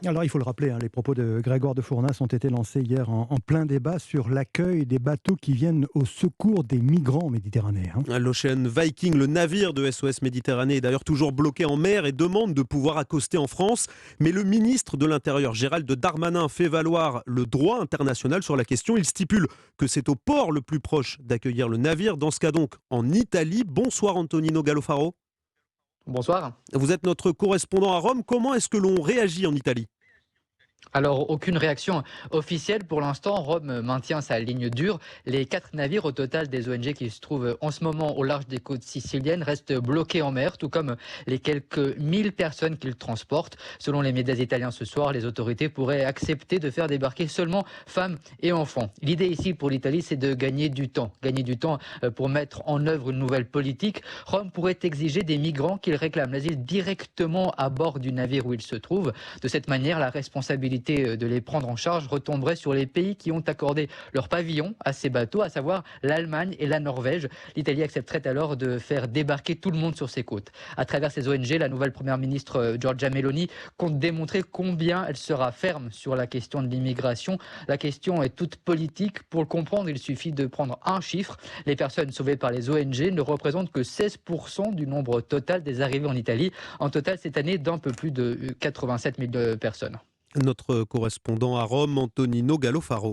Alors il faut le rappeler, les propos de Grégoire de Fournas ont été lancés hier en plein débat sur l'accueil des bateaux qui viennent au secours des migrants en Méditerranée. L'Ocean Viking, le navire de SOS Méditerranée, est d'ailleurs toujours bloqué en mer et demande de pouvoir accoster en France. Mais le ministre de l'Intérieur, Gérald Darmanin, fait valoir le droit international sur la question. Il stipule que c'est au port le plus proche d'accueillir le navire. Dans ce cas donc, en Italie. Bonsoir Antonino Gallofaro. Bonsoir. Vous êtes notre correspondant à Rome. Comment est-ce que l'on réagit en Italie ? Alors, aucune réaction officielle pour l'instant. Rome maintient sa ligne dure. Les 4 navires au total des ONG qui se trouvent en ce moment au large des côtes siciliennes restent bloqués en mer, tout comme les quelques 1000 personnes qu'ils transportent. Selon les médias italiens ce soir, les autorités pourraient accepter de faire débarquer seulement femmes et enfants. L'idée ici pour l'Italie, c'est de gagner du temps. Gagner du temps pour mettre en œuvre une nouvelle politique. Rome pourrait exiger des migrants qu'ils réclament l'asile directement à bord du navire où ils se trouvent. De cette manière, la responsabilité de les prendre en charge retomberait sur les pays qui ont accordé leur pavillon à ces bateaux, à savoir l'Allemagne et la Norvège. L'Italie accepterait alors de faire débarquer tout le monde sur ses côtes. À travers ces ONG, la nouvelle première ministre Giorgia Meloni compte démontrer combien elle sera ferme sur la question de l'immigration. La question est toute politique. Pour le comprendre, il suffit de prendre un chiffre. Les personnes sauvées par les ONG ne représentent que 16% du nombre total des arrivées en Italie. En total, cette année, d'un peu plus de 87 000 personnes. Notre correspondant à Rome, Antonino Gallofaro.